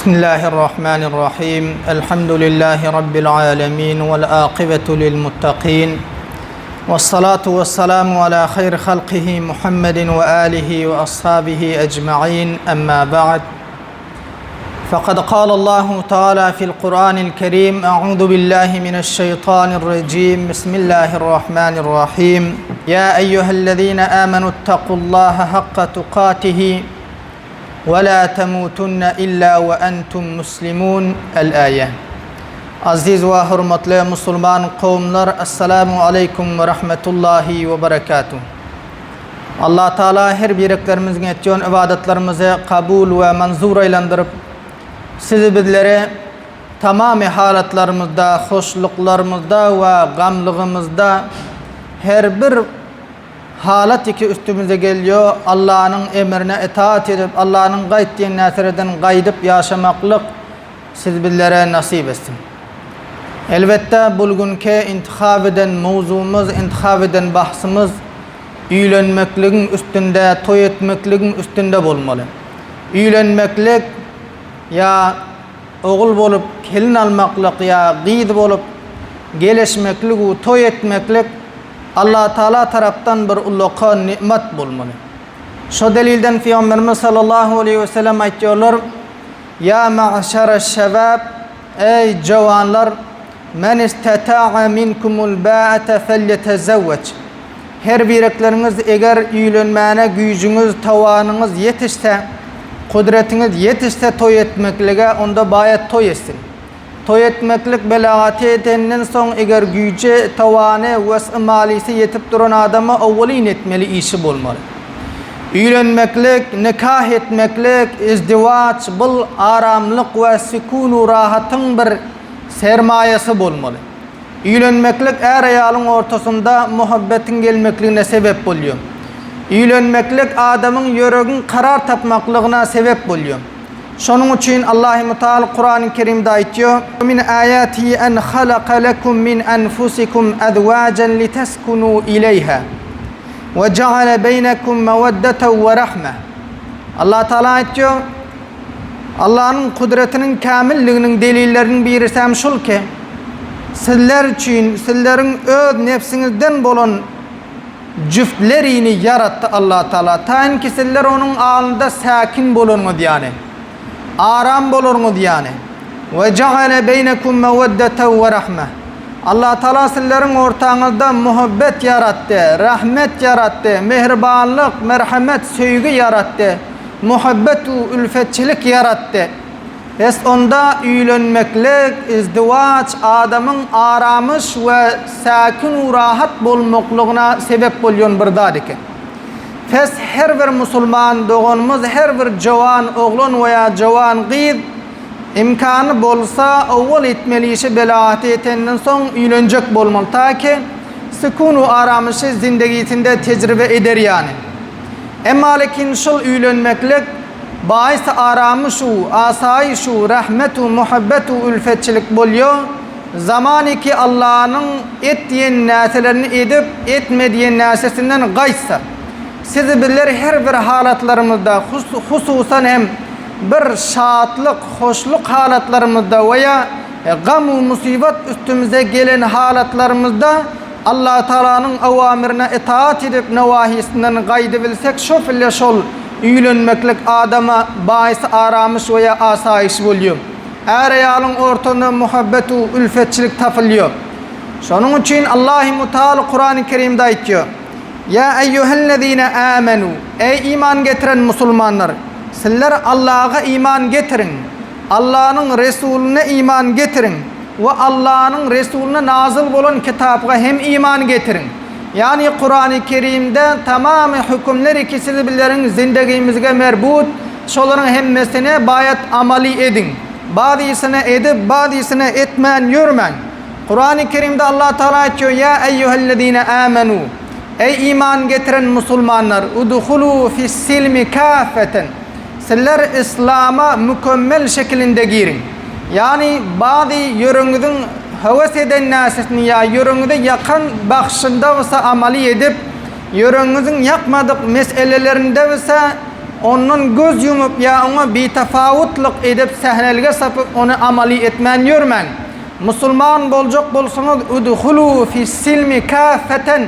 بسم الله الرحمن الرحيم الحمد لله رب العالمين والعاقبة للمتقين والصلاة والسلام على خير خلقه محمد وآله وأصحابه أجمعين أما بعد فقد قال الله تعالى في القرآن الكريم أعوذ بالله من الشيطان الرجيم بسم الله الرحمن الرحيم يا أيها الذين آمنوا اتقوا الله حق تقاته وَلَا تَمُوتُنَّ إِلَّا وَأَنْتُمْ مُسْلِمُونَ الآية. Aziz ve hürmetli Müslüman kavimler, Esselamu Aleyküm ve Rahmetullahi ve Berekatuhu. Allah Teala her birliklerimizin ettiğin ibadetlerimizi kabul ve manzur eylendirip, sizi bizlere tamamı halatlarımızda, hoşluklarımızda ve gamlığımızda her bir halat ki üstümüze geliyor. Allah'ın emrine itaat edip, Allah'ın gayettiğin nesirden gaydip yaşamaklık siz bizlere nasip etsin. Elbette bugünkü intikab eden mevzumuz, intikab eden bahsimiz üylenmekliğin üstünde, toy etmekliğin üstünde olmalı. Üylenmeklik ya oğul bolup kelin almaklık ya gıyd bolup gelişmeklik, toy etmeklik Allah Teala taraftan bir ulluqa nimet bulmalı. Şu delilden Peygamberimiz sallallahu aleyhi ve sellem aytıyorlar: Ya ma'şereş şebab, ey cavanlar, men istata'a minkumul ba'ate felyetezevveç. Her birlikleriniz eğer üylenmene gücünüz, tavanınız yetişse, kudretiniz yetişse toy etmeklige, onda bayat toy etsin. Toy etmeklik belagati etenden son eğer gücü, tavanı ve malisi yetip duran adamı avvalin etmeli işi bulmalı. Üylenmeklik, nikah etmeklik, izdivaç, bul aramlık ve sükûnu rahatın bir sermayesi bulmalı. Üylenmeklik er ayalın ortasında muhabbetin gelmekliğine sebep oluyor. Üylenmeklik adamın yüreğin karar tapmaklığına sebep oluyor. Şunun için Allah-u Teala Kur'an-ı Kerim'de aytıyor: "Min ayatihi en halaka lekum min enfusikum azwajan liteskunu ileyha ve ceale beynekum meveddeten ve rahme." Allah Teala aytıyor, Allah'ın kudretinin kamilliğinin delillerinin birisi hem şul ki, sizler için, sizlerin öz nefsinizden bolan cüftlerini yarattı Allah Teala. Tayin ki sizler onun ağında sakin bolunuz yani. Aram bolurunuz yani. Ve ceale beynekum meveddeten ve rahme. Allah Teala sizlerin ortağınızda muhabbet yarattı, rahmet yarattı, mehribanlık, merhamet, sevgi yarattı, muhabbetu ülfetçilik yarattı. Es onda üylenmeklik, izdivaç adamın aramış ve sakin rahat bulmakluğuna sebep oluyor bir dadiki. Fes her bir Müslüman doğanımız, her bir cavan oğlun veya cavan gıyd imkanı bolsa avval etmeli işi belagati etenden son üylenecek bolmalı. Ta ki sükûnu aramışı zindegisinde tecrübe eder yani. Emma lakin şul üylenmeklik bahis aramışu, asayişu, rahmetu, muhabbetu, ülfetçilik boluyor. Zamanı ki Allah'ın ettiğin nasilerini edip etmediğin nasisinden gaysa. Sizi bilir her bir halatlarımızda, hususan hem bir şahatlık, hoşluk halatlarımızda veya gam-u musibet üstümüze gelen halatlarımızda Allah Teala'nın avamirine itaat edip nevahisinden gaydebilsek şu fille şol üylenmeklik adama bahis aramış veya asayiş oluyor. Er ayalın ortanda muhabbetu, ülfetçilik tafılıyor. Şunun için Allah-u Teala Kur'an-ı Kerim'de aytıyor: Ya eyyühellezine amenu, ey iman getiren Müslümanlar, sizler Allah'a iman getirin, Allah'ın Resulüne iman getirin ve Allah'ın Resulüne nazil olan kitap'a hem iman getirin. Yani Kur'an-ı Kerim'de tamamı hükümleri ki siz bilerin zindagimizge merbut, şoların hemmesine bayat amali edin. Bazısını edip bazısını etmeyen yürümen. Kur'an-ı Kerim'de Allah Teala diyor: Ya eyyühellezine amenu, ey iman getiren Müslümanlar, udhulu fis-silmi kâfeten. Sizler İslam'a mükemmel şekilde girin. Yani bazı yürünüzün heves eden nasisini ya yürünüzde yakın bakışında olsa amali edip yürünüzün yapmadık meselelerinde olsa onun göz yumup ya ona bitafavutlık edip sahnelge sapıp onu amali etmen yürmen. Müslüman bolcak bolsanız udhulu fissilmi kafeten.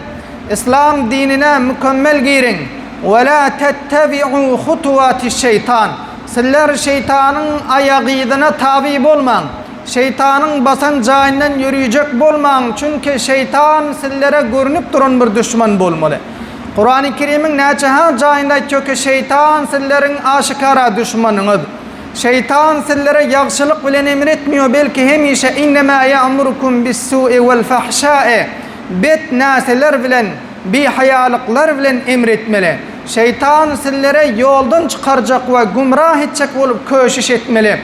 İslam dinine mükemmel girin. Ve la tettebi'u hutuvati şeytan. Sizler şeytanın ayağıydına tabi bolman. Şeytanın basan cayından yürüyecek bolman. Çünkü şeytan sizlere görünüp durun bir düşman bolmalı. Kur'an-ı Kerim'in neçeha cayında diyor ki şeytan sizlerin aşikara düşmanınız. Şeytan sizlere yaxşılık bilen emretmiyor, belki hemişe innema ya'murukum bis-su'i vel fahşa'i. Bet naseler bilen, bihayalıklar bilen emretmeli. Şeytan sizlere yoldan çıkaracak ve gumrah edecek olup köşiş etmeli.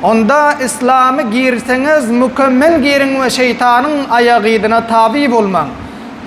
Onda İslam'ı girseniz mükemmel girin ve şeytanın ayağıydına tabi olman.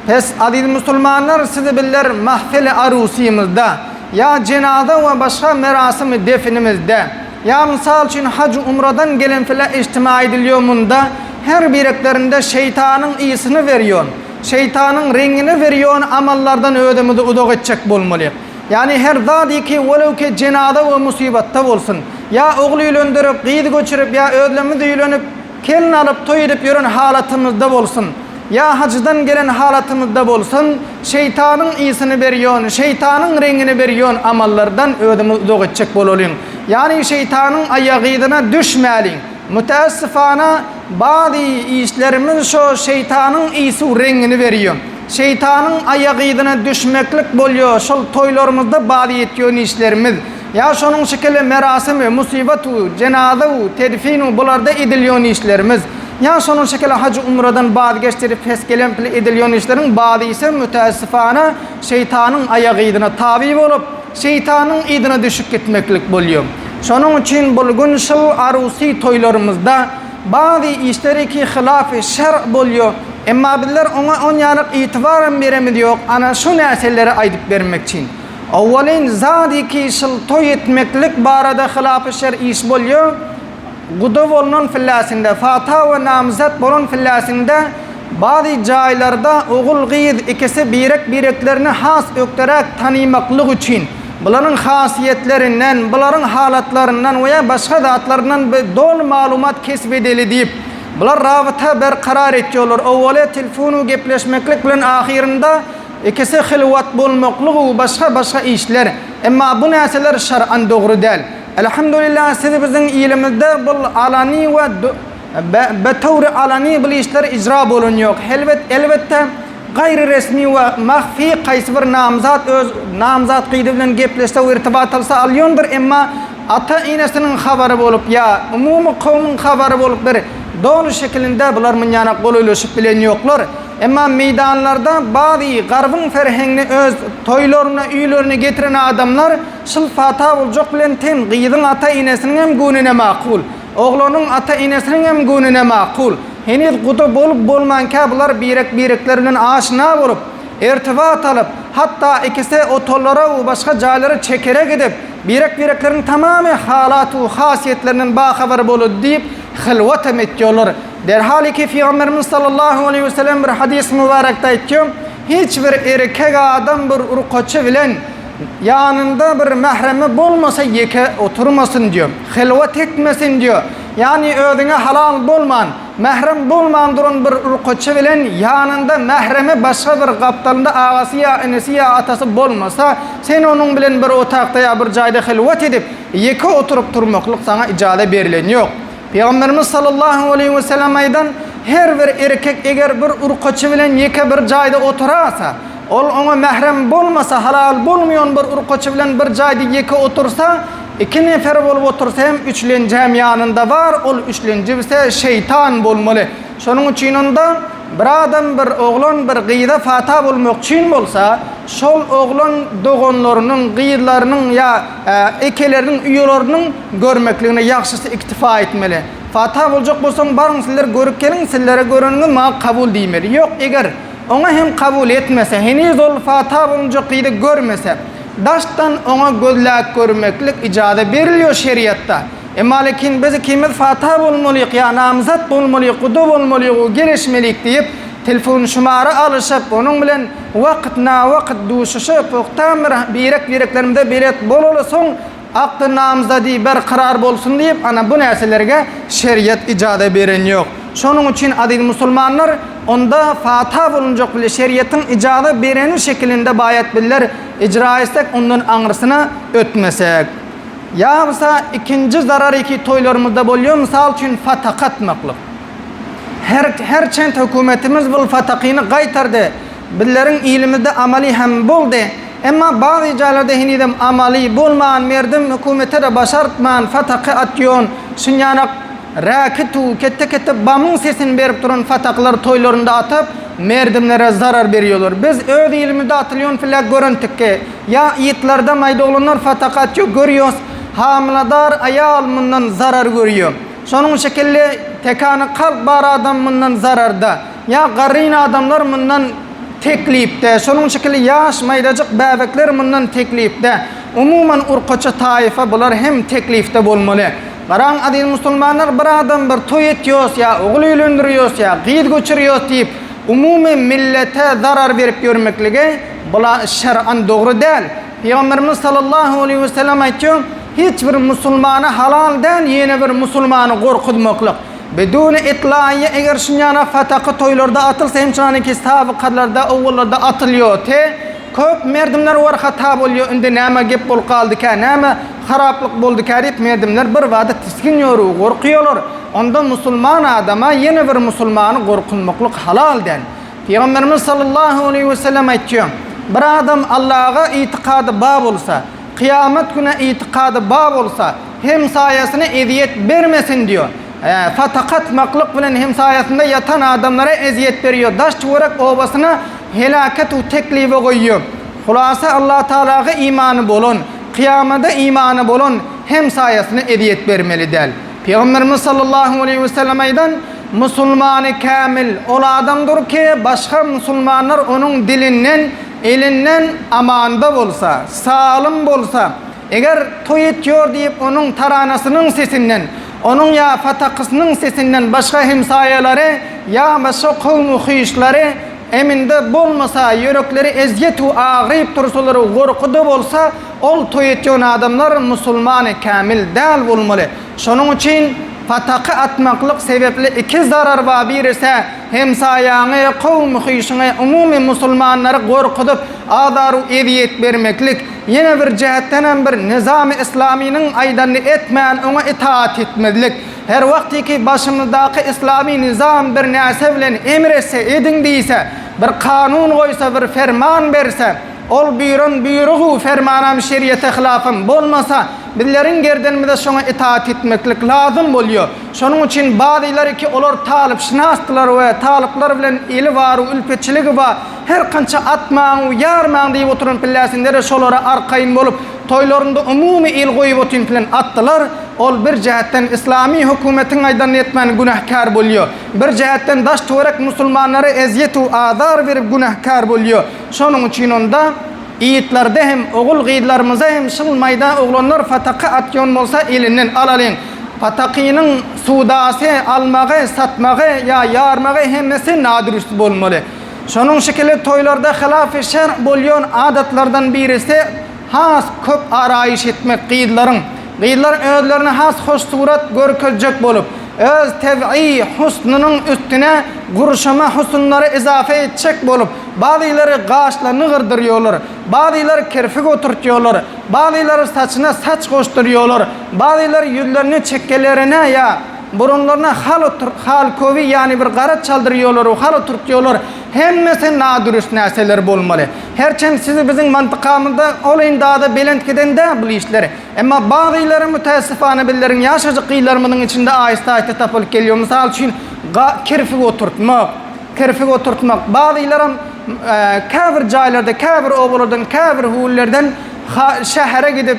Pes aziz Müslümanlar, sizi biller mahfili arusimizde ya cenaze ve başka merasimi definimizde ya misal için hac umradan gelen file içtima ediliyormunda her bireklerinde şeytanın iyisini veriyor. Şeytanın rengini veriyor, amallardan ödümüzü uduk edecek bulmalı. Yani her zadi ki velev ki cenaze ve musibette olsun. Ya oğlu yülöndürüp, gıydı göçürüp ya ödlemü de yülönüp kelin alıp toy edip yürün halatımızda olsun. Ya hacdan gelen halatımızda olsun, şeytanın iyisini veriyorsun, şeytanın rengini veriyorsun, amallardan ödümü uduk edecek bulmalıyım. Yani şeytanın ayağıydına düşmeyin. Müteessifana bazı işlerimiz şu şeytanın iyisi rengini veriyor. Şeytanın ayağıydına düşmeklik boluyor. Şu toylarımızda bazı yetiyor işlerimiz. Ya şunun şekilde merasimi, musibetu, cenazevu, tedfinu bularda ediliyor işlerimiz. Ya şunun şekilde hacı umradan bazı geçtirip feskelen ediliyor işlerin bazı ise müteessifana şeytanın ayağıydına tabi olup şeytanın idine düşüp gitmeklik boluyor. Şunun için bulgun şıl arusi toylarımızda bazı işleri ki hilaf-ı şer boluyor. Ama bizler ona onyalık itibarın veremedi yok. Ana şu nesellere aydıp vermek için. Avvalin zadi ki şıl toy etmeklik barada hilaf-ı şer iş boluyor. Gudu bolunun fillasinde, fata ve namzat bolun fillasinde bazı caylarda oğul gıyid ikisi bireklerini has ökterek tanımaklık için bunların hasiyetlerinden, bunların halatlarından veya başka zatlarından dol malumat kesbedeli deyip bunlar rabıta berkarar ediyorlar. Evvela telefonu gepleşmeklik bilen ahirinde ikisi hilvat bulmaklık başka işler. Ama bu nesiller şer'an doğru değil. Elhamdülillah siz bizim ilimizde bu alani ve betavri alani bu işler icra bulunuyor. Elbette gayri resmi ve mahfi qaysi bir namzat qıydı bilen gepleşse ve irtibat alsa alıyordur. Ama ata inesinin haberi bolup ya umumi kavmin haberi bolup bir doğru şekilde bular mınyana qoluylaşıp bilen yoklar. Ama meydanlarda bazı garbın ferhengini öz toylarına, üylerine getiren adamlar şıl fata olacak bilen ten gıydın ata inesinin hem gününe makul. Oğlunun ata inesinin hem gününe makul. Henüz kutu bolup bolmanka bular bireklerinin aşina olup, irtibat alıp, hatta ikisi otollara ve başka caylara çekerek edip, bireklerin tamamı halatu, hasiyetlerinin bahaber bolup deyip, hilvat emetiyorlar. Derhali ki Peygamberimiz sallallahu aleyhi ve sellem bir hadis mübarekte ediyor. Hiçbir erkek adam bir urkoçu bilen yanında bir mahremi bulmasa yeke oturmasın diyor. Hilvat etmesin diyor. Yani ödüne halal bulman, mahrem bulman durun bir urkoçu bilen yanında mahremi başka bir kaptalında ağası ya enesi ya atası bulmasa sen onun bilen bir otakta ya bir cayda hilvat edip yeke oturup durmaklık sana icade verilen yok. Peygamberimiz sallallahu aleyhi ve sellem aydan her bir erkek eğer bir urkoçu bilen yeke bir cayda oturasa, ona mahrem bulmasa, halal bulmayan bir urkoçu bilen bir cayda yeke otursa, iki nefer bolup otursa hem üçlencem yanında var, ol üçlenci ise şeytan bulmalı. Şunun için onda bir adam bir oğlan bir gıyda fata bulmak için bolsa, şol oğlan doğanlarının, gıyılarının ya ekelerinin, üyelerinin görmekliğine yaxşısı iktifa etmeli. Fata bulacak bolsan barın sizler görüp gelin, sizlere görününü ma kabul deymeli. Yok eğer ona hem kabul etmese, henüz ol fata bulacak gıyda görmese, daştan ona gözlük görmeklik icade veriliyor şeriatta. Lakin biz kimiz fata bulmalıyıq ya namzat bulmalıyıq, kudu bulmalıyıq, gelişmeliyik deyip telefon şumara alışıp onun bilen wagt duşuşup oktamır bireklerimde biret bololu soň aklı namızda diye berkarar bolsun deyip ana bu näselerge şeriat icade beren yok. Şonun için aziz musulmanlar onda fata bulunacak bile şeriatın icade bereni şeklinde bayat biller icra etsek ondan anrısına ötmesek. Ya mesela ikinci zarar iki toylarımızda boluyor misal için fatakat maklık. Her çent hükümetimiz bu fatakini gaytardı. Billerin ilimizde amali hem buldu. Ama bazı icalerde hinidem amali bulman merdim hükümete de başartman fatakı atyon şunyanak rakitu kette bamın sesini berip duran fataklar toylarında atıp merdimlere zarar veriyorlar. Biz öz ilimizde atılyon filak görüntük ki ya yiğitlerde mayda olanlar fatakı atıyor görüyoruz. Hamiladar ayal bundan zarar görüyor. Sonun şekilde tekanı kalp bar adam bundan zararda. Ya garin adamlar bundan teklifte. Sonun şekilde yaş maydacık bebekler bundan teklifte. Umuman urqaça taifa bular hem teklifte bolmalı. Qaran aziz musulmanlar bir adam bir toy etiyoruz ya oğul öylendiriyoruz ya gıyid göçürüyoruz deyip umumi millete zarar verip görmeklige bula şer'an doğru değil. Peygamberimiz sallallahu aleyhi ve sellem aytıyor hiçbir musulmana halal değil yeni bir musulmanı korkutmaklık. Bedun itlaiye eğer şunyana fatakı toylarda atılsa hem şunaniki sabıkalarda oğullarda atılıyor te köp merdimler var hata oluyor indi näme gep bol kaldı ka näme haraplık boldu ka deyip merdimler bir vada tiskiniyor korkuyorlar. Onda musulman adama yeni bir musulmanı korkutmaklık halal değil. Peygamberimiz sallallahu aleyhi ve sellem aytıyor bir adam Allah'a itikadı bağ olsa kıyamet günü itikadı bağ olsa hem sayesine eziyet vermesin diyor. Fatakat maklık bilen hem sayesinde yatan adamlara eziyet veriyor. Daş çuvarak obasına helaket u teklifi koyuyor. Hulasa Allah Teala'ya imanı bolun. Kıyamada imanı bolun. Hem sayesine eziyet vermeli del. Peygamberimiz sallallahu aleyhi ve sellem aydan Musulmanı kamil ol adamdır ki başka musulmanlar onun dilinden elinden amanda bolsa, sağlam bolsa, eğer toy etiyor deyip onun taranasının sesinden, onun ya fatakısının sesinden başka hemsayeleri ya başka kavmu hıyışları eminde bolmasa, yürekleri eziyet u ağrıyıp tursuları korkudu bolsa, ol toy etiyor adamlar musulmanı kamil değil olmalı. Şunun için fatakı atmaklık sebeple iki zarar var. Birisi hemsayanı, kavmu hıyışını, umumi musulmanları korkudup adaru eziyet vermeklik. Yine bir cihetten bir nizam-ı İslami'nin aydanını etmeyen ona itaat etmedilik. Her vakti ki başımızdaki İslami nizam bir nesevlen emretse edin deyse, bir kanun koysa, bir ferman verse, ol buyruğu fermanam şeriyete hilafım bolmasa billerin gerdenimde şuna itaat etmeklik lazım oluyor. Şunun için bazıları ki olur talip şinastılar ve talipler bilen ili var, ülpetçiligi var. Her kança atmağın, yarmağın deyip oturun pillasindere şolara arkayın bolup toylarında umumi il koyup oturun filan attılar. Ol bir cihetten İslami hükümetin aydan etmen günahkar buluyor. Bir cihetten daş tuvarak musulmanları eziyet-u azar verip günahkar buluyor. Şunun için onda yiğitlerde hem oğul gıyidlarımıza hem şılmayda oğlanlar fatakı atyon olsa elinden alalım. Fatakının sudası, almağı, satmağı ya yarmağı hemmesi nadürüst olmalı. Şunun şekilde toylarda hilaf-ı şer buluyor adatlardan birisi has köp arayış etmek gıyidların. Gıyidlar özlerine has hoş surat görkecek bolup öz tev'i husnunun üstüne guruşama husnları izafe edecek bolup bazıları gaşlarını gırdırıyorlar, bazıları kerfik oturtuyorlar, bazıları saçına saç koşturuyorlar, bazıları yüzlerini çekkelerine ya burunlarına hal kovi yani bir garat çaldırıyorlar, hal oturtuyorlar. Hemmesi nadürüst näseler bolmalı. Herçen sizi bizim mantıkamızda olayın daha da belentgeden de bu işleri. Ama bazıları müteessifane billerin yaşacık kıyılarımızın içinde ahiste tapılıp geliyor. Misal için kerfik oturtmak. Bazıları kâfir caylarda, kâfir oğullardan, kâfir huullerden şehre gidip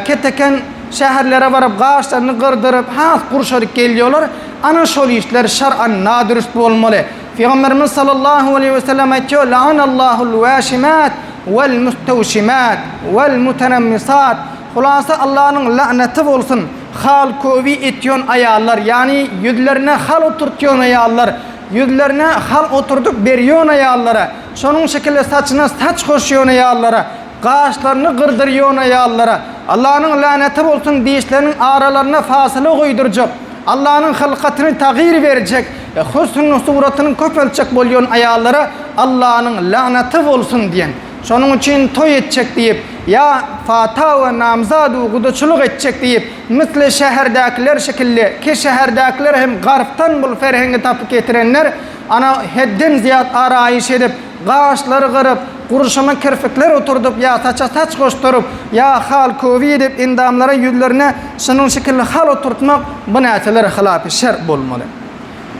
keteken şehirlere varıp ağaçlarını kırdırıp kurşarıp geliyorlar. Ana şol işler şer'an nadürüst olmalı. Peygamberimiz sallallahu aleyhi ve sellem aytıyor la'anallahu'l vashimat vel mustawshimat vel mutanammisat. Hulasa Allah'ın laneti olsun. Hal kovi etyon ayarlar yani yüzlerine hal oturtuyon ayarlar. yüzlerine hal oturdup beriyon ayallara, şonun şekilde saçına saç koşuyon ayallara, qaşlarını kırdırıyor ayallara, Allah'ın laneti olsun dişlerinin aralarına fasılı koyduracak, Allah'ın hılkatını tağyir verecek, husnun suratının köpelçek bolyon ayallara Allah'ın laneti olsun diyen. Şonun için toy edecek deyip, ya fata ve namzadu guduçuluk edecek deyip, misli şehirdakiler şekilli, ki şehirdakiler hem garftan bul ferhengi tapık getirenler, ana hedden ziyad arayış edip, qaşları kırıp, kuruşama kirfikler oturdup, ya saça saç koşturup, ya hal kovi edip, indamlara yüzlerine şunun şekilli hal oturtmak, bu netiler hilaf-ı şer bulmalı.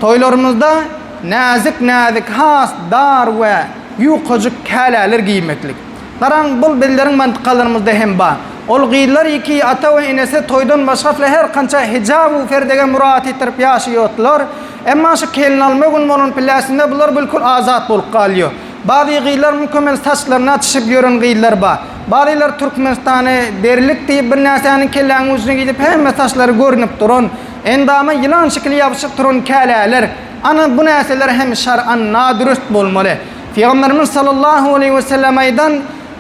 Toylarımızda nazik nazik has, dar ve yuqacık kalalar giymeklik. Daran bul bellerin mantıqalarımızda hem ba. Ol giydiler iki ata ve inese toydan başkafla her kança hijabu ferdege murat ettirip yaşayotlar. Emma şu kelin almagun molun pillasında bunlar bilkul azat bulup kalıyor. Bazı giydiler mükemmel saçlarına atışıp yörün giydiler ba. Bazılar Türkmenistan'ı derilik deyip bir nasanın kelleğinin ucuna gidip hem saçları görünüp durun. Endama yılan şekli yapışıp durun kalalar. Ana bu naseler hem şar'an nadürüst bulmalı. Peygamberimiz sallallahu aleyhi ve sellem aydan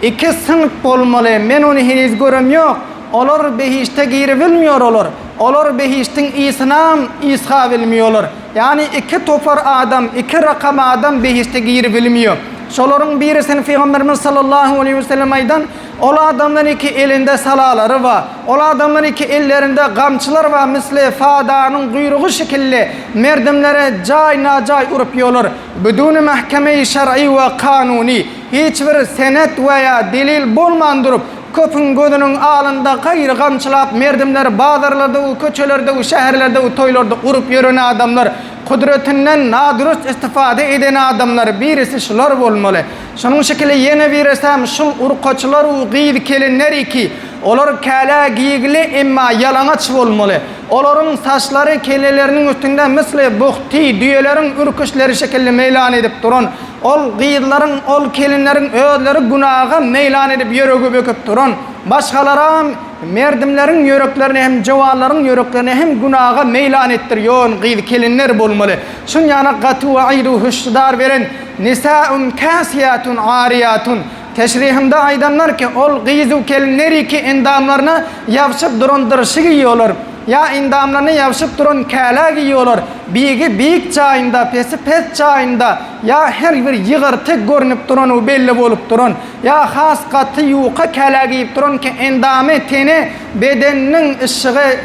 iki sınıf olmalı. Men onu henüz görüm yok. Olur behişte giyri bilmiyor olur. Olur behiştin İslam İsa bilmiyorlar. Yani iki topar adam, iki rakam adam behişte giyri bilmiyor. Şoların birisini Peygamberimiz sallallahu aleyhi ve sellem aydan ola adamların iki elinde salaları var. Ola adamların iki ellerinde gamçılar var. Misli fadanın kuyruğu şekilli merdimlere cay nacay urup yolur. Beduni mahkeme-i şer'i ve kanuni. Hiçbir senet veya delil bulmandurup köpün gözünün alında gayrı gamçılap merdimler bazarlarda, köçelerde, şehirlerde, toylarda urup yürüyen adamlar. Kudretinden nadürüst istifade eden adamlar birisi şular olmalı. Şunun şekilde yeni birisem şul urkoçlar u giydi kelinler iki. Olar kala giyigli emma yalanaç olmalı. Oların saçları kelelerinin üstünde misli buhti düyelerin ürküşleri şekilde meylan edip durun. Ol giydilerin, ol kelinlerin öğleri günaha meylan edip yörügü böküp durun. Başkalara merdimlerin yörüklerini hem cevalların yörüklerini hem günaha meylan ettiriyor giydi kelinler bulmalı. Şun yana katı ve ayru hüşdar veren nisaun kasiyatun ariyatun. Teşrihimde aydanlar ki ol giydu kelinleri ki endamlarına yapışıp durun dırışı giyiyorlar. Ya indamlarını yapışıp durun kala giyiyorlar. Bigi büyük çayında, pesi pes çayında. Ya her bir yığırtık görünüp durun, o belli olup durun. Ya has katı yuqa kala giyip durun ki endamı teni bedeninin ışığı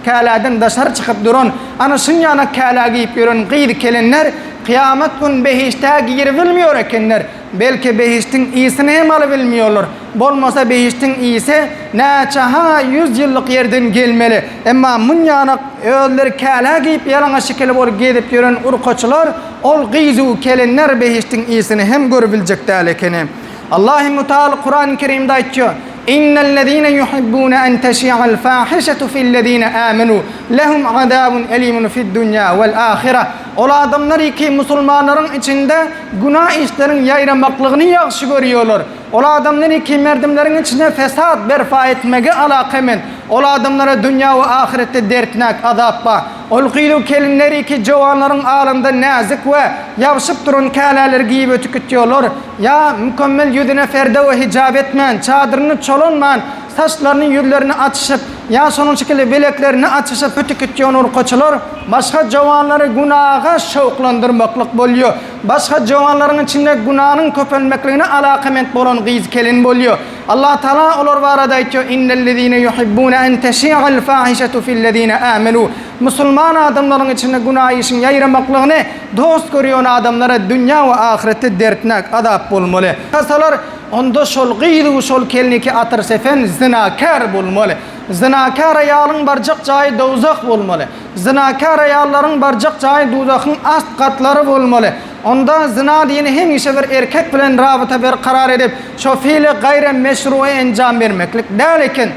kaladan dışarı çıkıp durun. Ana şun yana kala giyip görün giydi kelinler. Kıyamet gün behişte giyir bilmiyor ekenler. Belki behiştin iyisini hem alıbilmiyorlar. Bolmasa behiştin iyisi naçaha 100 yıllık yerden gelmeli. Ama munyanak öğler kala giyip yalana şekilde bol gidip yürün urkoçlar ol giyzu kelinler behiştin iyisini hem görebilecek değerlikini. Allah-u Teala Kur'an-ı Kerim'de aytıyor. İnnellezîne yuhibbûne en teşi'al fâhişetu fillezîne âmenû lehum azâbun elîmun fid-dunya vel-âhire. Ola adamlar iki Müslümanların içinde günah işlerin yayramaklığını yaxşı görüyorlar. Ola adamlar iki merdimlerin içinde fesat berfa etmege alakamen. Ola adamlara dünya ve ahirette dertnak azap var. Ol giydu kelinleri iki cevanların alında nazik ve yapışıp durun kalalar giyip ötükütüyorlar. Ya mükemmel yüzüne ferde ve hicab etmen, çadırını çolunman, saçlarının yüzlerini açışıp, ya sonun şekilde bileklerini açışıp ötükütüyorlar koçular. Başka cevanları günaha şevklandırmaklık boluyor. Başka cevanların içinde günahın köpelmekliğine alakament bolan giyz kelin boluyor. Allah Teala olur var adaytıyor. İnnellezîne yuhibbûne en teşi'al fâhişetu fillezîne âmenû. Müslüman adamların içinde günah işin yayramaklığını dost görüyor adamlara dünya ve ahirette dertnak azap olmalı. Kasalar onda şol giydu şol kelini ki atır sefen zinakar bulmalı. Zinakar ayalın barcak cayı dozak bulmalı. Zinakar ayalların barcak cayı dozakın ast katları bulmalı. Onda zina diyeni hem işe bir erkek bilen rabıta bir karar edip şu fiili gayre meşru'ya encam vermeklik. Delikin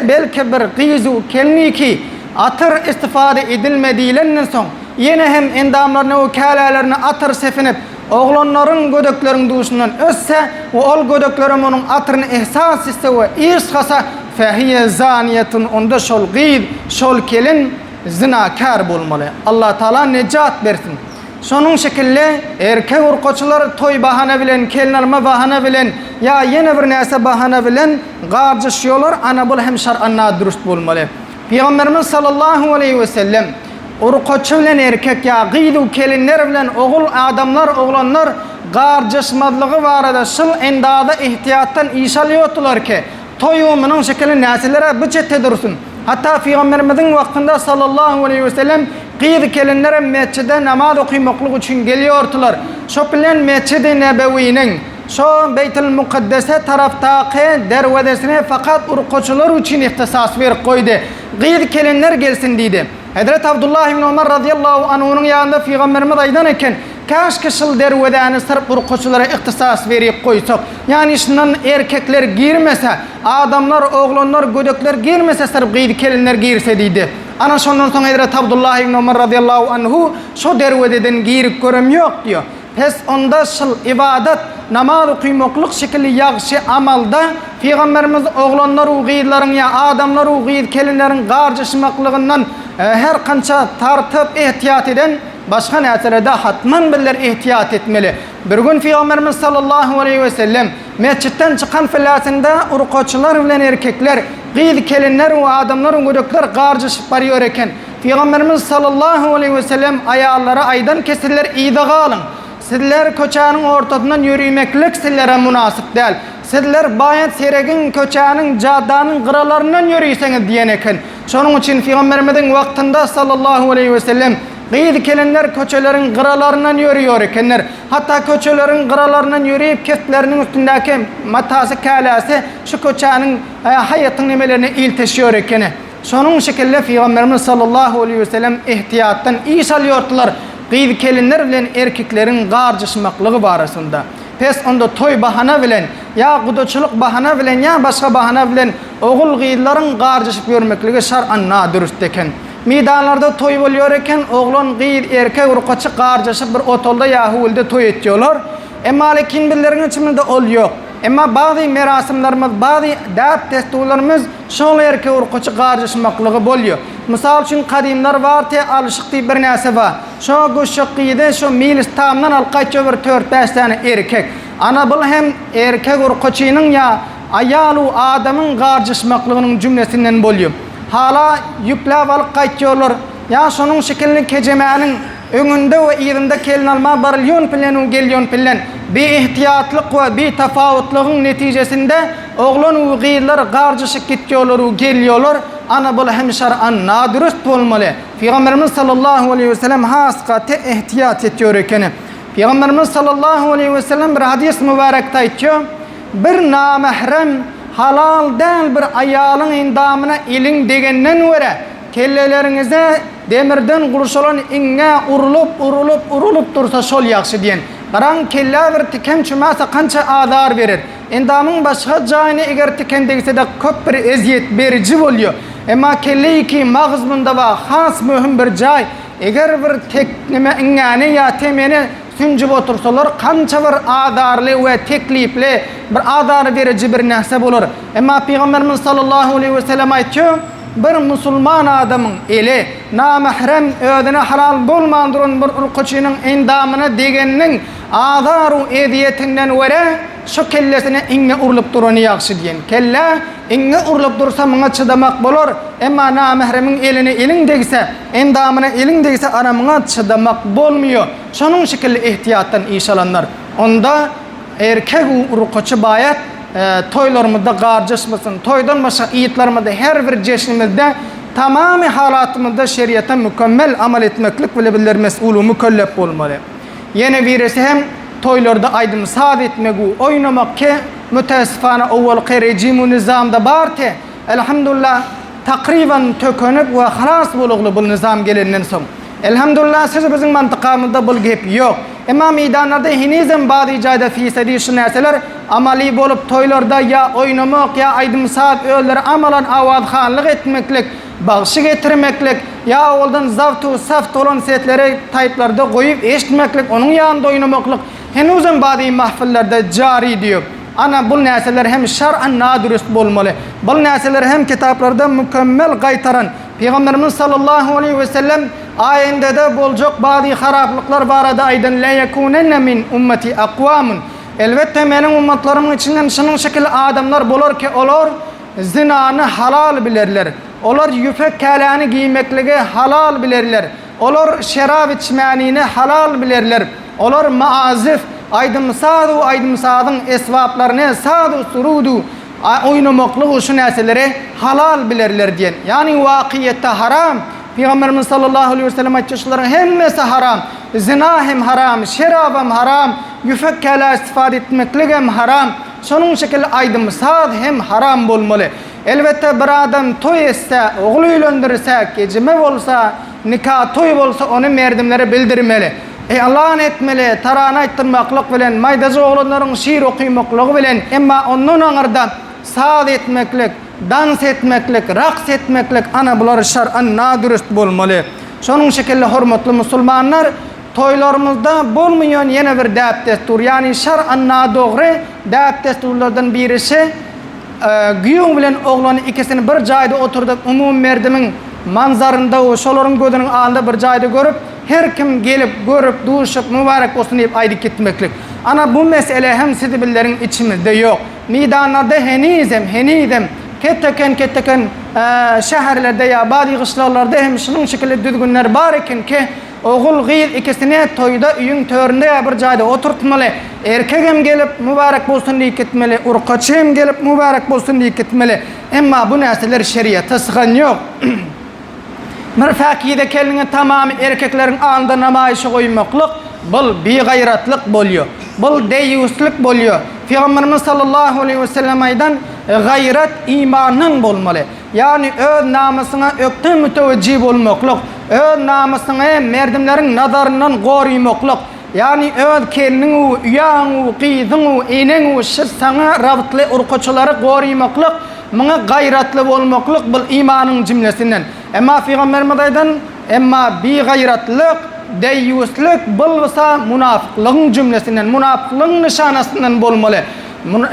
belki bir giydu kelini ki atır istifade edilmediğinden son yine hem endamlarını o kalalarını atır sefinip oğlanların gödeklerin duşundan össe ve ol gödeklerim onun atırını ihsas etse ve işkasa fehiye zaniyetun onda şol giyid şol kelin zinakar bulmalı. Allah Teala necat versin. Şonun şekilde erkek urqoçular toy bahane bilen, kelin alma bahane bilen, ya yine bir näse bahane bilen garjyşýarlar. Ana bul hem şer'an durust bolmaly. Peygamberimiz sallallahu aleyhi ve sellem urqoçu bilen erkek ya gyýdu kelinler bilen ogul adamlar, oglanlar garjyşmadlygy barada şol endada ihtiyattan iş alýardylar ki toyumynyň şekli näselere bu çette dursun. Hatta Peygamberimizin wagtynda sallallahu aleyhi ve sellem gyýdy kelinler mescide namaz okuýmaklyk üçin gelýärdiler. Şo bilen Mescid-i Nebewiyniň şo Beytul Mukaddese taraftaky derwezesine fakat urqoçular üçin ihtisas berip goýdy. Gyýdy kelinler gelsin diýdi. Hazrat Abdullah ibn Umar radıyallahu anhu'nun yanında Peygamberimiz aydan eken kaşki şıl derwedäni sırp urqoçulara ihtisas berip goýsak. Yani şundan erkekler girmese, adamlar, oglanlar, gödekler girmese sırp gyýdy kelinler girse diýdi. Ana şondan soň Hazrat Abdullah ibn Umar radıyallahu anhu şo derwededen girip görem ýok diýär. Pes onda şıl ibadat, namaz okuýmaklyk şekilli ýagşy amalda Peygamberimiz oglanlar ugyýlaryň ya adamlar ugyýy kelinleriň garjyşmaklygyndan her kança tartyp ihtiyat eden başga näselerde hatman biller ihtiyat etmeli. Bir gün Peygamberimiz sallallahu aleyhi ve sellem mescitten çıkan filasında urqoçular bilen erkekler, gyýy kelinler we adamlar gödekler garjyşyp barýar eken. Peygamberimiz sallallahu aleyhi ve sellem ayallara aydan kesiller ýyda galyn. Sizler köçäniň ortasyndan ýürümeklik sizlere munasyp däl. Sizler bayat seregin köçäniň jadanyň gyralaryndan ýürüýseňiz diýen eken. Şonuň üçin Peygamberimiziň wagtynda sallallahu aleyhi ve sellem gyýy kelinler köçeleriň gyralaryndan ýürüýär ekenler. Hatta köçeleriň gyralaryndan ýürüýip ketleriniň üstündäki matasy käläsi şu köçäniň hayatyň nemelerini ilteşýär eken. Şonuň şekilde Peygamberimiz sallallahu aleyhi ve sellem ihtiyattan iş alýardylar. Gyýy kelinler bilen erkekleriň garjyşmaklygy barasynda. Pes onda toy bahana bilen, ya gudoçuluk bahana bilen, ya başga bahana bilen ogul gyýylaryň garjyşyp ýörmekligi şer'an durust eken. Meydanlarda toy bolýar eken, oglan gyýy erkek urqaçy garjyşyp bir otolda ya howlda toy etýärler. Emma lekin billeriň içinde ol ýok. Emma bazı merasimlerimiz, bazı dap desturlarımız şol erkek urqaçy garjyşmaklygy bolýar. Misal üçin kadimler var te alşykdy bir näse bar. Şo goşykydy, şo milis tamdan alqaçy bir 4-5 tane erkek. Ana bul hem erkek urqaçynyň ya aýalu adamyň garjyşmaklygynyň jümlesinden bolýar. Hala ýüklep alyp gaýtýarlar. Ya şonuň şekilli kejemäniň öňünde we ýerinde kelin alma barylýan bilen o gelýän bilen bir ihtiyatlyk we bir tafawutlygyň netijesinde oglan we gyýylar garjyşyp gitýärler we gelýärler. Ana bul hem şer'an nadurust bolmaly. Peygamberimiz sallallahu aleyhi ve sellem haskaty ihtiyat etýär eken. Peygamberimiz sallallahu aleyhi ve sellem bir hadis mübarekde aýtýar. Bir namahrem halal däl bir aýalyň endamyna ilin degenden were kelleleriňize demirden gurşalan iňe urulup dursa şol ýaxşy diýen. Garaň kelle bir tiken çümasa kança azar berer. Endamyň başga jaýyna eger tiken degse-de köp bir eziyet beriji bolýar. Emma kelle ki magzmynda we has möhüm bir jaý. Eger bir tek nime iňäni ýa temeni sünjüp otursalar kança bir adarly we teklipli bir adar beriji bir näse bolar. Emma Peygamberimiz sallallahu aleyhi ve sellem aýtýar, bir musulman adamın eli namahrem ödüne halal bolmandyran bir urqaçynyň endamyna degeniniň adaru ediyetinden were şu kellesine iňe urulup durany ýaxşy diýen. Kelle iňe urulup dursa maňa çydamak bolar. Emma namahremiň elini eliň degse, endamyna eliň degse aramaňa çydamak bolmuyor. Şonuň şekilli ihtiyatdan iş alanlar. Onda erkek urqaçy bayat toylarımızda garjyşmasyn, toydan başga iýitlerimizde her bir jeşnimizde tamamy halatymyzda şeriata mükemmel amal etmeklik bilen mes'ul mükellef bolmaly. Yine birisi hem toylarda aydym saat etmegi, oynamak ki müteessifana awwalky rejim nizamda barty. Elhamdülillah takriban tökönüp we halas bolugly bu nizam gelenden soň. Elhamdülillah siz biziň mantykamyzda bul gep ýok. Emma meydanlarda hinizem bazı jaýda fiisedi şu näseler amali bolup toylarda ya oynamak ya aydym saat öýleri amalan awazhanlyk etmeklik, bagşy getirmeklik ya oldan zawtu saft olan setleri taýplarda goýup eşitmeklik, onuň ýanynda oynamaklyk henüzem bazı mahfillerde jari diýip. Ana bu näseler hem şer'an nadurust bolmaly. Bu näseler hem kitaplarda mükemmel gaýtaran Peygamberimiz sallallahu aleyhi ve sellem Ayında da bolcuk badi haraplıklar barada aydın la yekunenne min ummeti aqwamun. Elbette menin ummatlarımın içinden şunun şekilde adamlar bolar ki olar zinanı halal bilirler. Olar yüfek kelani giymeklige halal bilirler. Olar şerab içmenini halal bilirler. Olar maazif aydımsadın esvaplarını sadu surudu oynamaklığı şu nesilere halal bilirler diyen. Yani vakiyette haram. Peygamberimiz sallallahu aleyhi ve sellem aytışların hemmesi haram. Zina hem haram, şerab hem haram, yüfekkele istifade etmeklik hem haram. Sonun şekilde aydımsad hem haram bolmalı. Elbette bir adam toy etse, oğlu uylandırırsa, gecime olsa, nikah toy olsa onu merdimlere bildirmeli. Allah'ın etmeli, tarana ettirmaklık bilen, maydacı oğlanların şiir okuymaklık bilen, ama onun anırdan saad etmeklik, dans etmeklik, raks etmeklik, ana bular şar'an nadürüst bolmalı. Sonun şekilde hürmetli Müslümanlar, toylarımızda bolmayan yine bir däp destur, yani şar'an nadogri däp desturlardan birisi, güyün bilen oğlanı ikisini bir jayda oturduk, umum merdimin manzarında o şoların gözünün ağında bir jayda görüp, her kim gelip görüp duşup mübarek olsun deyip aydı gitmeklik. Ana bu mesele hem sidibillerin içimizde yok. Midanlarda henizem. Ketteken şehirlerde ya badi kışlalarda hem şunun şekilde düzgünler var iken ki oğul gıyıl ikisine toyda üyün töründe ya bir jayda oturtmalı. Erkegim gelip mübarek olsun deyip gitmeli. Urkaçım gelip mübarek olsun deyip gitmeli. Ama bu nesiller şeriata sığan yok. Mırfakide kendine tamamı erkeklerin ağında namayışı koymaklık, bul bir gayratlık boluyor. Bul deyyuslık boluyor. Peygamberimiz sallallahu aleyhi ve sellem aydan gayrat imanın bolmalı. Yani öz namusuna ökten müteveccih olmaklık, öz namusuna merdimlerin nazarından koruymaklık. Yani öz kendini, uyanı, qidını, enini, şırsana rabıtlı urkoçuları koruymaklık, mına gayratlı olmaklık bu imanın cümlesinden. Ama Peygamberimiz aydan bir gayratlık, deyyuslık bulsa münafıklığın cümlesinden, münafıklığın nişanasından bolmalı.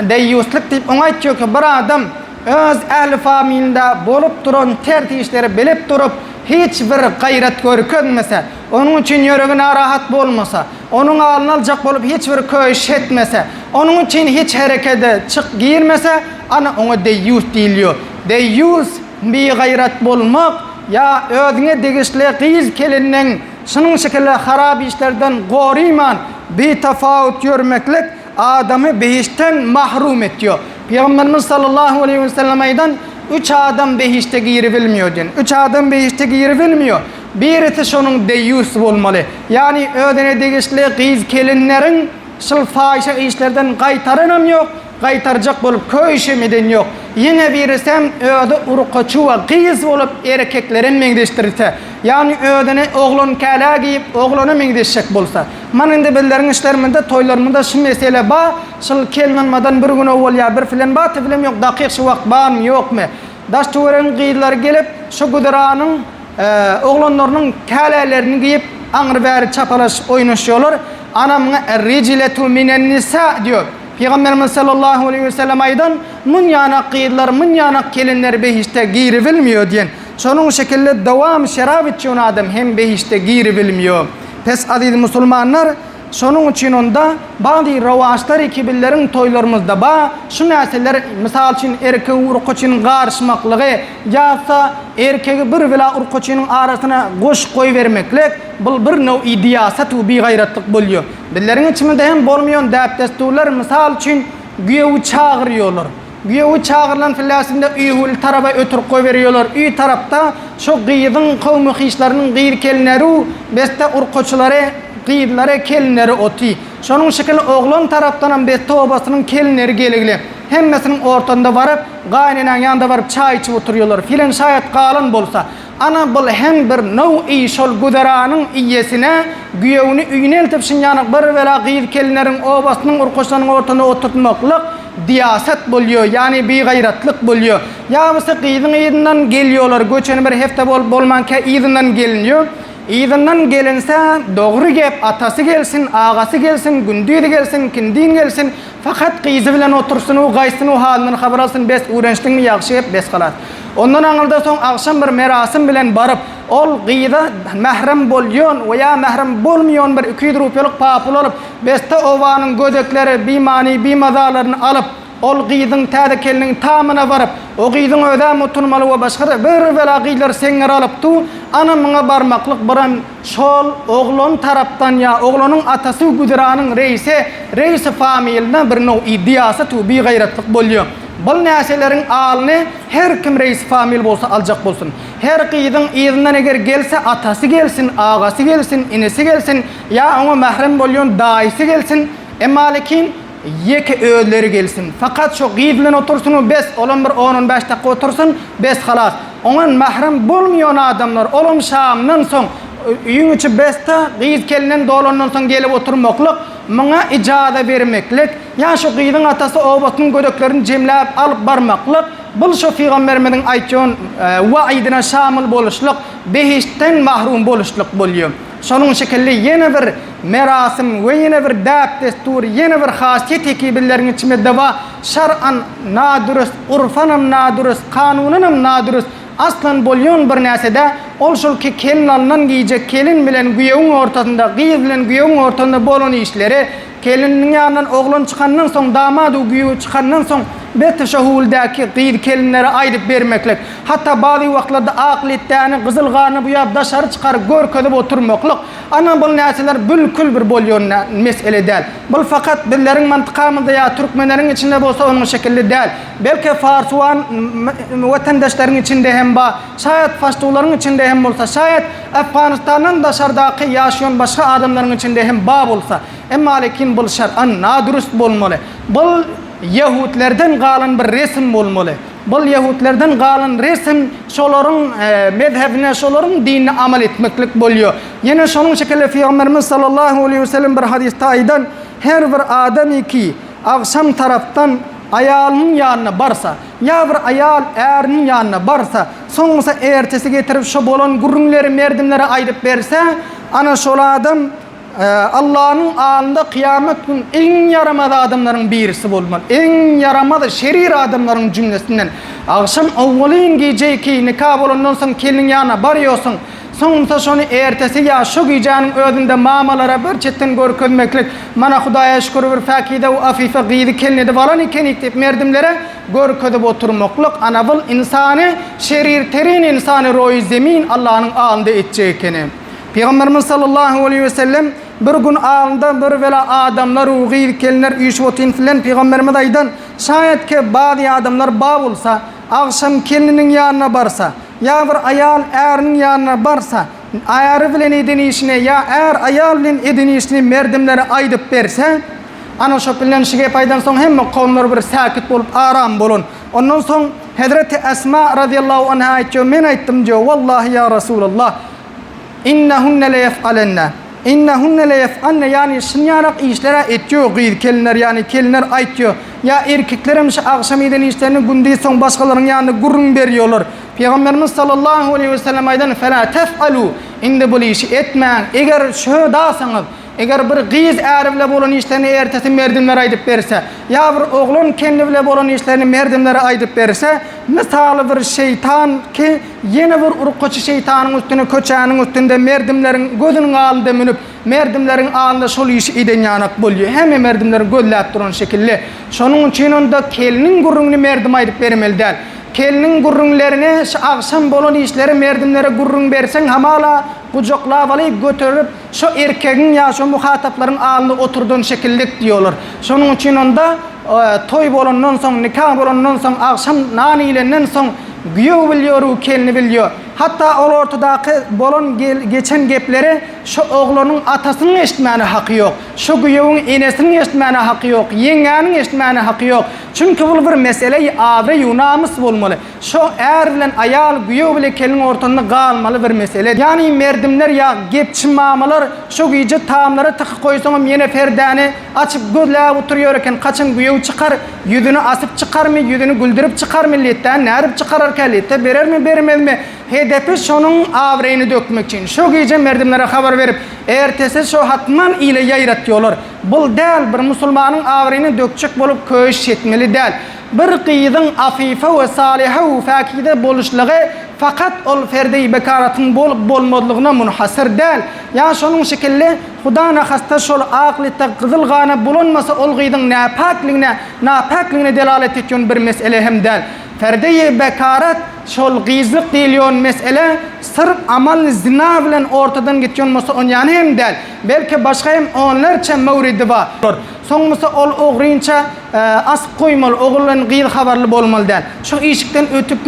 Deyyuslık deyip ona aytıyor ki bir adam öz ehli familide bolup duran terti işleri bilip durup hiçbir gayret görünmese, onun için yüreğine rahat bolmasa, onun alını alacak bolup hiçbir köş etmese, onun için hiç harekete çık girmese, ana ona deyyus deyiliyor. Deyyus bir gayret bolmak ya özüne degişli qiz kelinin şunun şekilde harab işlerden goriyman bir tafavut görmeklik adamı behişten mahrum ediyor. Peygamberimiz sallallahu aleyhi ve sellem aydan 3 adam behişte girivilmiyor diyen. 3 adam behişte girivilmiyor. Birisi şunun deyyus olmalı. Yani özüne degişli qiz kelinlerin şıl fahişe işlerden qaytarınam yok. Qaytaracak bolup köşemeden yok. Yine birisi hem öde urqaçu ve qiz olup erkeklerin mengdeştirirse. Yani ödene oğlun kala giyip oğlunu mengdeşecek bolsa. Manında billerin işleriminde toylarımında şu mesele ba, şıl kelmanmadan bir gün evvel ya bir filan ba, filan yok, dakik şu vakt ba mı yok mu? Daştuğların qiydiler gelip şu guduranın oğlanlarının kalalerini giyip ağır beri çapalaş oynaşıyorlar. Anamına riciletu minen nisa diyor. Peygamberimiz sallallahu aleyhi ve sellem aydan münyanak qiydiler, münyanak kelinler behişte giyrivilmiyor diyen. Şunun şekilde devam şerab içiyon adam hem behişte giyrivilmiyor. Pes aziz Müslümanlar, şunun için onda bazı ravaçlar ekibillerin toylarımızda ba, şu nesiller misal için erkeği urkoçinin qarışmaklığı yasa erkeği bir vela urkoçinin arasına qoş koy vermeklik bu bir nev idiyasat bir gayratlık buluyor. Billerin içinde hem bolmayan däp desturlar misal için güyevi çağırıyorlar. Güyevi çağırılan fillasında üyhül tarafa ötürüp koy veriyorlar. Üy tarafta şu qiyidin kavmi xişlerinin qiyir kelinleri beste urkoçuları qiyidlere kelinleri oti. Şunun şekilde oğlan taraftan beste obasının kelinleri geligli. Hemmesinin ortanda varıp gaynenen yanında varıp çay içip oturuyorlar. Filan şayet qalan bolsa ana bul hem bir nev-i şol gudaranın iyesine güyevini üyüne eltip şinyanak bir vela qiyid kelinlerin obasının urkoçlarının ortanda oturtmaklık diyaset buluyor. Yani bir gayratlık buluyor. Ya mesela qiyidin iyidinden geliyorlar. Göçeni bir hefte bolmanke iyidinden geliniyor. İyidinden gelinse doğru gep atası gelsin, ağası gelsin, gündüğü gelsin, kindin gelsin. Fakat qiyzi bilen otursun, o gaysın, o halinin haber alsın, bes uğraştın mı yakşı hep bes kalat. Ondan aňyrda soň akşam bir merasim bilen barıp ol gyýda mährem bolýan we mährem bolmaýan bir 200 rupiýalyk papul alyp beste owanyň gödekleri bimani bimazalaryny alyp ol gyýdyň täze keliniň tamyna baryp o gyýdyň ödäm oturmaly we başga bir bela gyýlar seňer alypdy ana muňa barmaklyk biran şol oglon tarapdan ya oglonyň atasy güdüranyň reisi familiýasyna bir no ideýasy tubi gaýratlyk bolýar. Bul näseleriň alyny her kim reis famil bolsa aljak bolsun. Her gyýdyň ýerinden eger gelse atasy gelsin, agasy gelsin, inesi gelsin, ya oňa mährem bolýan daýysy gelsin, emalekin yeke öýleri gelsin. Fakat şo gyýdy bilen otursun, bes olan bir 10-15 dakika otursun, bes halas. Oňa mährem bolmaýan adamlar olum şamdan soň üýüň içi beste gyýdy kelinen dolandan soň gelip oturmaklyk, muňa ijada bermeklik, ya şo gyýdyň atasy obatyň gödeklerini jemläp alyp barmaklyk, bul şo Peýgamberimiň aýtýan waýdyna şamyl boluşlyk, behişten mahrum boluşlyk bolýar. Şonuň şekilli ýene bir merasim we ýene bir däp destur, ýene bir hasyet ekibilleriň içinde dawa şar'an nadurus, urfanam nadurus, kanununam nadurus aslan bolýan bir näsede ol şol ki kelin alınan giýjek kelin bilen güýegiň ortasynda, gyýyz bilen güýegiň ortasynda bolan işleri, keliniň ýanyndan oglan çykandan soň damady güýü çykandan soň bete şahuldäki gyýyz kelinlere aýdyp bermeklik. Hatta bazy wagtlarda aqletdäni gyzylgany buýap daşary çykaryp görkezip oturmaklyk. Ana bul näseler bülkül bir bolýan mesele däl. Bul fakat bizleriň mantykamyzda ýa türkmenleriň içinde bolsa onuň şekilli däl. Belki farswan wetendaşlaryň içinde hem ba, şaýat faşdularyň içinde hem bolsa, şaýat Afganistandan daşardaky ýaşaýan başga adamlaryň içinde hem ba bolsa, emma lekin bul şer'an nadurust bolmaly. Bul Yahudlerden galan bir resim bolmaly. Bul Yahudlerden galan resim şolaryň mezhebine, şolaryň dinine amal etmeklik bolýar. Ýene şonuň şekilde Peýgamberimiz sallallahu aleyhi we sellem bir hadisde aýdan, her bir adam ki akşam tarapdan ayalynyň ýanyna barsa, ya bir ayal eriniň ýanyna barsa, soňsa ertesi getirip şo bolan gurrunları, merdimleri aýdyp berse, ana şol adam Allah'ın alında kıyamet günü en yaramaz adamların birisi bolmaly. En yaramaz şerir adamların cümlesinden. Akşam awwalin geceki nikah bolandan soň kelin ýanyna barýarsyň. Soňra şonu ertesi ýa şu gecäniň özünde mamalara bir çetten görkezmeklik. Mana Hudaýa şükür bir fakide we afife gyýdy kelnedi balan eken itip merdimlere görkezip oturmaklyk. Ana bul insany şerir terin insany roý zemin Allah'ın alında etjek ekeni. Peýgamberimiz sallallahu aleyhi ve sellem bir gün alında bir vela adamlar uğyr kelinler üýüşip oturýan Peýgamberimiz aýdan, şaýatki bazı adamlar ba bolsa, akşam keliniň ýanyna barsa, ya bir ayal eriniň ýanyna barsa, ayary bilen edinişine ya er ayal bilen edinişini merdimlere aýdyp berse, ana şo bilen şige paýdan soň hemme kowmlar bir sakit bolup aram bolun. Ondan soň Hazreti Esma radıyallahu anha aýtdy, men aýtdym jo, wallahi ya Rasulullah, innahunne le yef'alenne. İnnehunne le yef'alne, yani şınyarak işlere etýär gyýdy kelinler, yani kelinler aýtýar. Ya erkeklerim şu akşam eden işlerini gündüz soň başgalarına ýanyna gurrun berýärler. Peýgamberimiz sallallahu aleyhi ve sellem aýdan, "Fela tef'alu." Indi bu işi etmeň. Eger şu dasaňyz, eger bir gyýyz äri bilen bolan işlerini ertesi merdimlere aýdyp berse, ya bir oglan kendi bilen bolan işlerini merdimlere aýdyp berse, misaly bir şeytan ki ýene bir urqoçy şeytanyň üstüne köçäniň üstünde merdimleriň gözüniň alynda münüp, merdimleriň alynda şol işi eden ýanak bolýar. Hemme merdimler gözläp duran şekilli. Şonuň üçin onda keliniň gurruny merdim aýdyp bermeli däl. Keliniň gurrunlaryny akşam bolan işleri merdimlere gurrun berseň hamala kucaklap alyp götürüp şu erkegiň ýa şu muhataplaryň alynda oturduğun şekillik diýorlar. Şonuň üçin onda toy bolandan soň, nikah bolandan soň, akşam nany ilenden soň güýew bilýär, kelini bilýär. Hatta ol ortadaky bolan geçen gepleri şu oglanyň atasynyň eşitmäne haky ýok. Şu güýewiň enesiniň eşitmäne haky ýok, ýeňäniň eşitmäne haky ýok. Çünki bu bir mesele awre ýunamys bolmaly. Şu er bilen ayal, güýew bilen kelin ortasynda galmaly bir mesele. Yani merdimler ýa gepçi mamalar şu güýje taamlara tyky goýsaňam ýene perdäni açyp gözläp oturýar eken, kaçan güýew çykar, ýüzüni asyp çykarmy, ýüzüni güldürip çykarmy, letden närip çykararkä, lette berermi, bermezmi? Hedepi şonuň awreyni dökmek için. Şu güýje merdimlere habar berip, ertesi şu hatman ile ýaýratýarlar. Bul däl bir musulmanyň awreyni dökçek bolup köýüş etmeli däl. bir qiyidin afife ve salihe ve fakide boluşluğu fakat ol ferdi bekaratın bolup bolmadlığına munhasır değil. Yani şunun şekilde Hudana hasta şol aqlita qızılgana bulunmasa ol qiyidin napakliğine delalet ediyon bir mesele hem değil. Ferdi bekarat şol qizlik deyiliyon mesele sırf amal zina bilen ortadan geçiyon masa on yani hem değil. Belki başka hem onlarca mevridi var. Soňmasa ol oğrynça asıp koymalı, oğulların qıyıl habarlı bolmalı değil. Şu işikten ötüp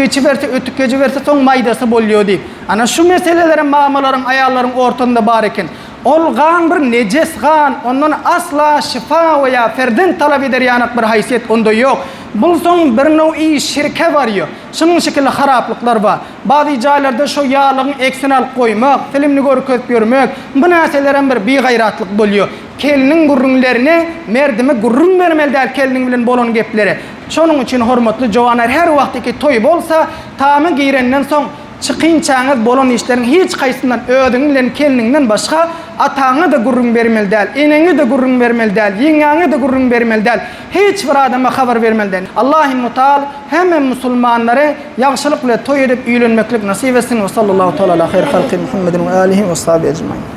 geçiverse soň maydası bolýar deyip. Ana şu meselelerin, mamaların, ayarların ortanda bar eken. Ol gan bir neces gan, ondan asla şifa veya ferden talap eder yanak bir haysiyet onda yok. Bul soň bir nevi şirke varıyor. Şunun şekilde haraplıklar var. Bazı jaýlarda şu yağlığın eksini alıp koymak, filmni görüp görmek, bu narselerin bir begayratlyk bolýar. Kelinin gurrunlarine merdime gurrun vermeli değil kelinin bilen bolon gepleri. Şonun için hormatly jowanar her wagtki toy bolsa tamı giyrenden soň çykynçaňyz bolon işlerin hiç kaysından ödüň bilen kelininden başka ataňa da gurrun bermeli değil, eneňe de gurrun bermeli değil, ýeňeňe de gurrun bermeli değil. Hiç bir adama habar bermeli değil. Allahy Teala hemme musulmanlary ýagşylyk bilen toy edip üýlenmeklik nasip etsin. Ve sallallahu teala ala hayr halqi Muhammedin ve alihi ve sahbihi ecmaîn.